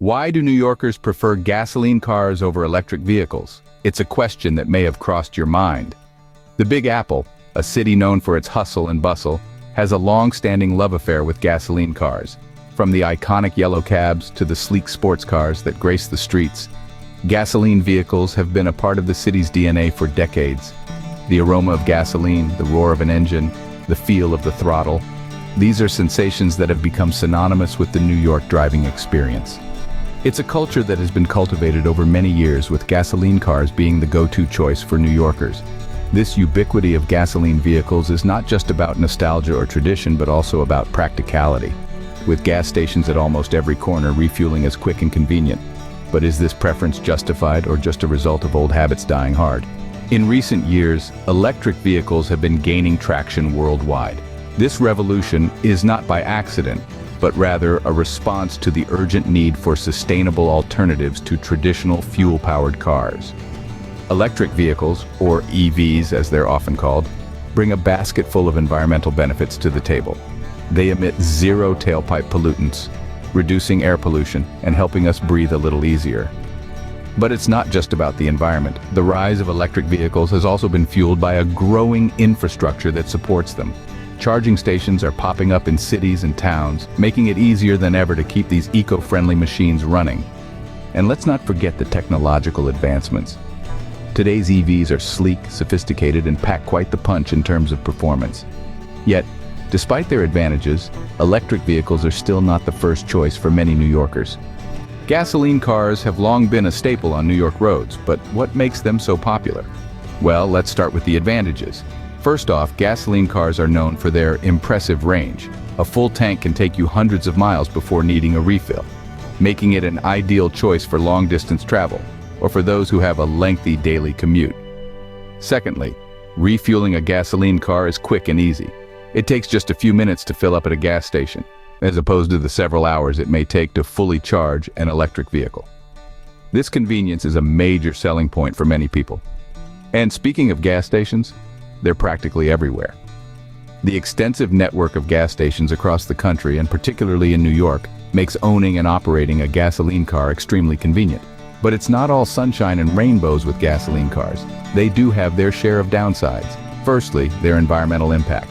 Why do New Yorkers prefer gasoline cars over electric vehicles? It's a question that may have crossed your mind. The Big Apple, a city known for its hustle and bustle, has a long-standing love affair with gasoline cars. From the iconic yellow cabs to the sleek sports cars that grace the streets, gasoline vehicles have been a part of the city's DNA for decades. The aroma of gasoline, the roar of an engine, the feel of the throttle, these are sensations that have become synonymous with the New York driving experience. It's a culture that has been cultivated over many years, with gasoline cars being the go-to choice for New Yorkers. This ubiquity of gasoline vehicles is not just about nostalgia or tradition, but also about practicality. With gas stations at almost every corner, refueling is quick and convenient. But is this preference justified or just a result of old habits dying hard? In recent years, electric vehicles have been gaining traction worldwide. This revolution is not by accident, but rather a response to the urgent need for sustainable alternatives to traditional fuel-powered cars. Electric vehicles, or EVs as they're often called, bring a basket full of environmental benefits to the table. They emit zero tailpipe pollutants, reducing air pollution and helping us breathe a little easier. But it's not just about the environment. The rise of electric vehicles has also been fueled by a growing infrastructure that supports them. Charging stations are popping up in cities and towns, making it easier than ever to keep these eco-friendly machines running. And let's not forget the technological advancements. Today's EVs are sleek, sophisticated, and pack quite the punch in terms of performance. Yet, despite their advantages, electric vehicles are still not the first choice for many New Yorkers. Gasoline cars have long been a staple on New York roads, but what makes them so popular? Well, let's start with the advantages. First off, gasoline cars are known for their impressive range. A full tank can take you hundreds of miles before needing a refill, making it an ideal choice for long-distance travel, or for those who have a lengthy daily commute. Secondly, refueling a gasoline car is quick and easy. It takes just a few minutes to fill up at a gas station, as opposed to the several hours it may take to fully charge an electric vehicle. This convenience is a major selling point for many people. And speaking of gas stations, they're practically everywhere. The extensive network of gas stations across the country, and particularly in New York, makes owning and operating a gasoline car extremely convenient. But it's not all sunshine and rainbows with gasoline cars. They do have their share of downsides. Firstly, their environmental impact.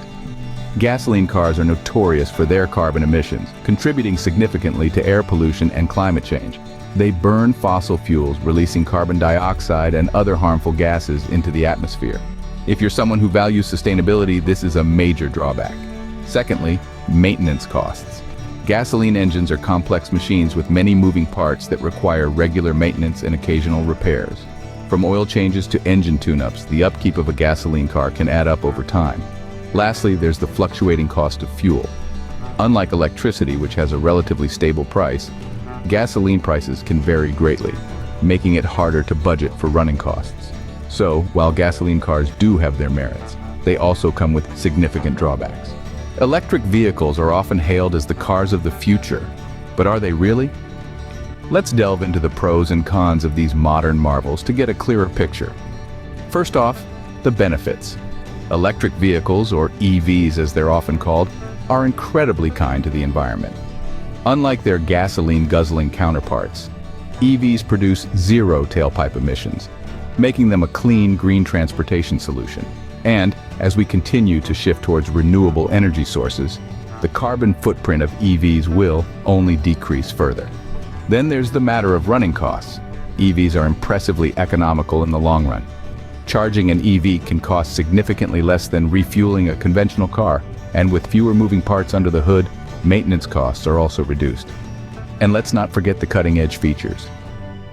Gasoline cars are notorious for their carbon emissions, contributing significantly to air pollution and climate change. They burn fossil fuels, releasing carbon dioxide and other harmful gases into the atmosphere. If you're someone who values sustainability, this is a major drawback. Secondly, maintenance costs. Gasoline engines are complex machines with many moving parts that require regular maintenance and occasional repairs. From oil changes to engine tune-ups, the upkeep of a gasoline car can add up over time. Lastly, there's the fluctuating cost of fuel. Unlike electricity, which has a relatively stable price, gasoline prices can vary greatly, making it harder to budget for running costs. So, while gasoline cars do have their merits, they also come with significant drawbacks. Electric vehicles are often hailed as the cars of the future, but are they really? Let's delve into the pros and cons of these modern marvels to get a clearer picture. First off, the benefits. Electric vehicles, or EVs as they're often called, are incredibly kind to the environment. Unlike their gasoline-guzzling counterparts, EVs produce zero tailpipe emissions, making them a clean, green transportation solution. And, as we continue to shift towards renewable energy sources, the carbon footprint of EVs will only decrease further. Then there's the matter of running costs. EVs are impressively economical in the long run. Charging an EV can cost significantly less than refueling a conventional car, and with fewer moving parts under the hood, maintenance costs are also reduced. And let's not forget the cutting-edge features.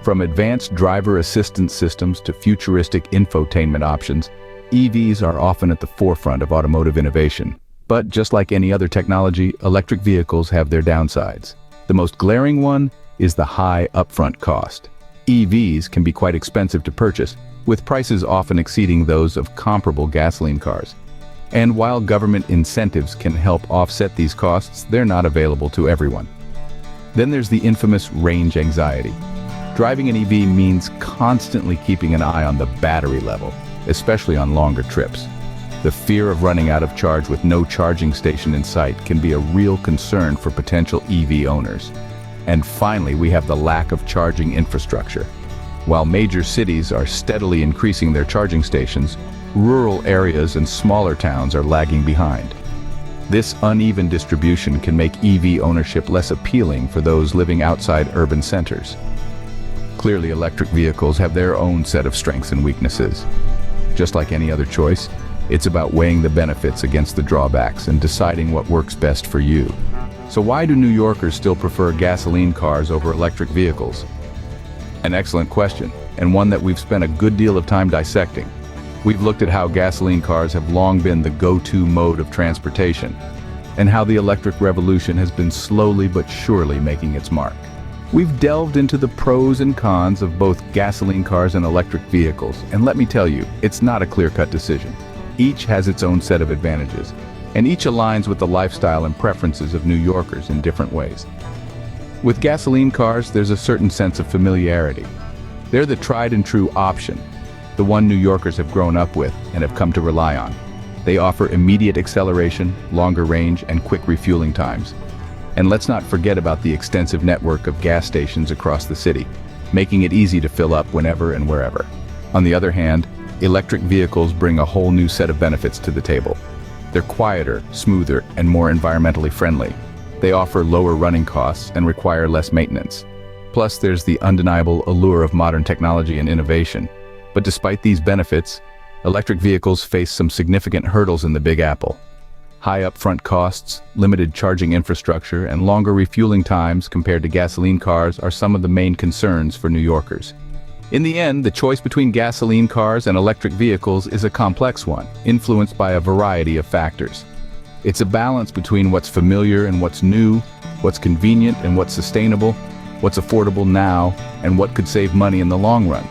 From advanced driver assistance systems to futuristic infotainment options, EVs are often at the forefront of automotive innovation. But just like any other technology, electric vehicles have their downsides. The most glaring one is the high upfront cost. EVs can be quite expensive to purchase, with prices often exceeding those of comparable gasoline cars. And while government incentives can help offset these costs, they're not available to everyone. Then there's the infamous range anxiety. Driving an EV means constantly keeping an eye on the battery level, especially on longer trips. The fear of running out of charge with no charging station in sight can be a real concern for potential EV owners. And finally, we have the lack of charging infrastructure. While major cities are steadily increasing their charging stations, rural areas and smaller towns are lagging behind. This uneven distribution can make EV ownership less appealing for those living outside urban centers. Clearly, electric vehicles have their own set of strengths and weaknesses. Just like any other choice, it's about weighing the benefits against the drawbacks and deciding what works best for you. So why do New Yorkers still prefer gasoline cars over electric vehicles? An excellent question, and one that we've spent a good deal of time dissecting. We've looked at how gasoline cars have long been the go-to mode of transportation, and how the electric revolution has been slowly but surely making its mark. We've delved into the pros and cons of both gasoline cars and electric vehicles, and let me tell you, it's not a clear-cut decision. Each has its own set of advantages, and each aligns with the lifestyle and preferences of New Yorkers in different ways. With gasoline cars, there's a certain sense of familiarity. They're the tried and true option, the one New Yorkers have grown up with and have come to rely on. They offer immediate acceleration, longer range, and quick refueling times. And let's not forget about the extensive network of gas stations across the city, making it easy to fill up whenever and wherever. On the other hand, electric vehicles bring a whole new set of benefits to the table. They're quieter, smoother, and more environmentally friendly. They offer lower running costs and require less maintenance. Plus, there's the undeniable allure of modern technology and innovation. But despite these benefits, electric vehicles face some significant hurdles in the Big Apple. High upfront costs, limited charging infrastructure, and longer refueling times compared to gasoline cars are some of the main concerns for New Yorkers. In the end, the choice between gasoline cars and electric vehicles is a complex one, influenced by a variety of factors. It's a balance between what's familiar and what's new, what's convenient and what's sustainable, what's affordable now, and what could save money in the long run.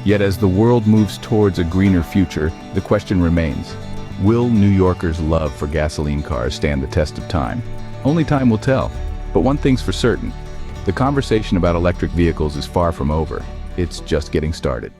Yet as the world moves towards a greener future, the question remains, will New Yorkers' love for gasoline cars stand the test of time? Only time will tell. But one thing's for certain, the conversation about electric vehicles is far from over. It's just getting started.